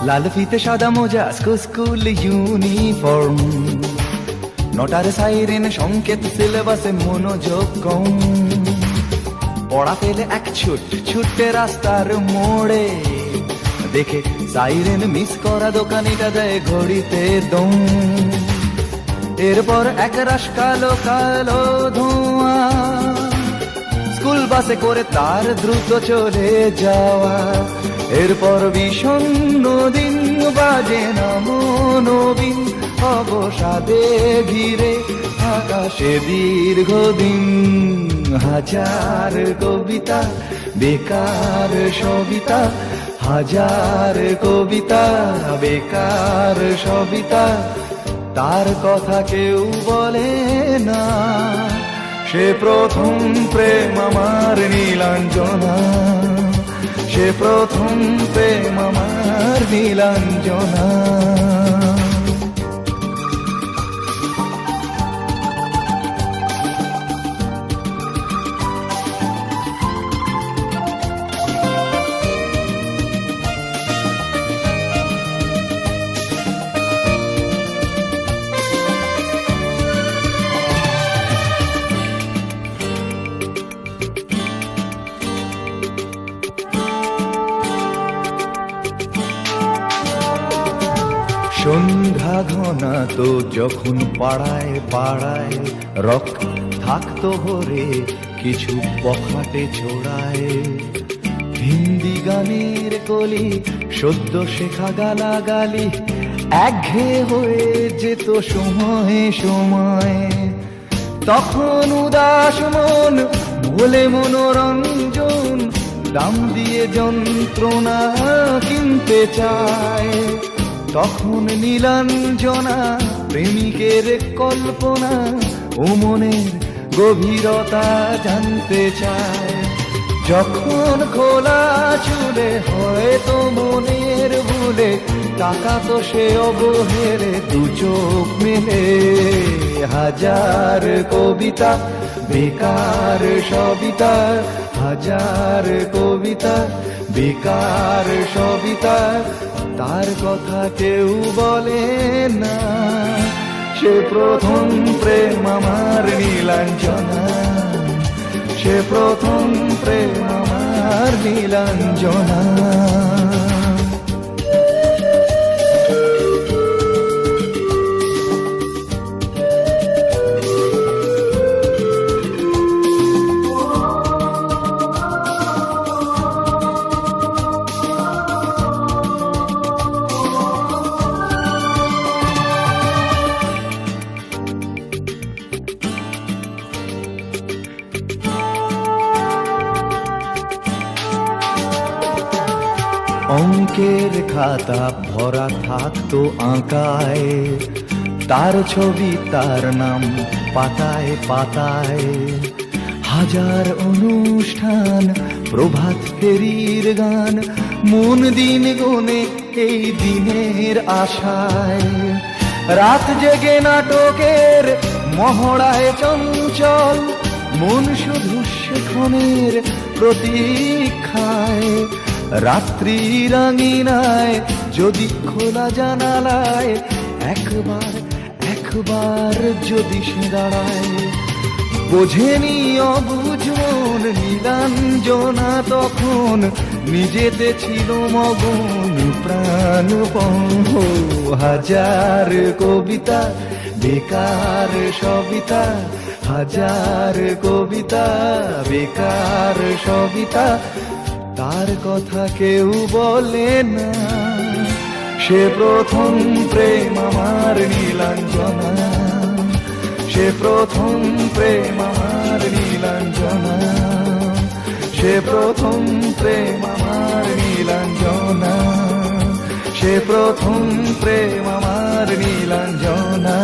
লাল ফিতে সাদা মোজা স্কুল ইউনিফর্ম, নটার সাইরেন সংকেত সিলেবাসে মনোযোগ কম। পড়া পেলে এক ছুটে রাস্তার মোড়ে, দেখে সাইরেন মিস করা দোকানিটা দেয় ঘড়িতে দম। এরপর এক রাশ কালো কালো ধোঁয়া, স্কুল বাসে করে তার দ্রুত চলে যাওয়া। এরপর বিষণ্ণ দিন বাজে না মনোবিন, অবসাদে ঘিরে আকাশে দীর্ঘদিন। হাজার কবিতা বেকার সবিতা, হাজার কবিতা বেকার সবিতা, তার কথা কেউ বলে না। সে প্রথম প্রেম আমার নীলাঞ্জনা, সে প্রথম প্রেম আমার নীলাঞ্জনা। সন্ধ্যা ঘনা তো যখন পাড়ায় পাড়ায় রক থাকতো ভরে কিছু পখাটে ছোড়ায়। হিন্দি গানের কলি সদ্য শেখা গালাগালি একঘেয়ে হয়ে যেত সময়ে সময়ে। তখন উদাস মন বলে মনোরঞ্জন, দাম দিয়ে যন্ত্রণা কিনতে চায়। তখন নীলাঞ্জনা প্রেমিকের কল্পনা ও মনের গভীরতা জানতে চায়। যখন খোলা চুলে হয়তো মনের ভুলে, টাকা তো সে অবহেলে দু চোখ মেলে। হাজার কবিতা বেকার সবিতা, হাজার কবিতা বেকার সবিতা, তার কথা কেউ বলে না। সে প্রথম প্রেম আমার নীলাঞ্জনা, সে প্রথম প্রেম আমার নীলাঞ্জনা। অঙ্কের খাতা ভরা থাকতো আঁকায়, তার ছবি তার নাম পাতায় পাতায়। হাজার অনুষ্ঠান প্রভাত ফেরির গান, মন দিন গুনে এই দিনের আশায়। রাত জেগে নাটকের মহড়ায় চঞ্চল, মন শুধু সেক্ষণের প্রতীক্ষায়। রাত্রি রাঙিনায় যদি খোলা জানালায় একবার একবার যদি সে দাঁড়ায়। বোঝেনি অবুঝ মন নীলাঞ্জনা তখন, নিজেতে ছিল মগন প্রাণপণ। হাজার কবিতা বেকার সবিতা, হাজার কবিতা বেকার সবিতা, তার কথা কেউ বলে না। সে প্রথম প্রেম আমার নীলাঞ্জনা, সে প্রথম প্রেম আমার নীলাঞ্জনা, সে প্রথম প্রেম আমার নীলাঞ্জনা, সে প্রথম প্রেম আমার নীলাঞ্জনা।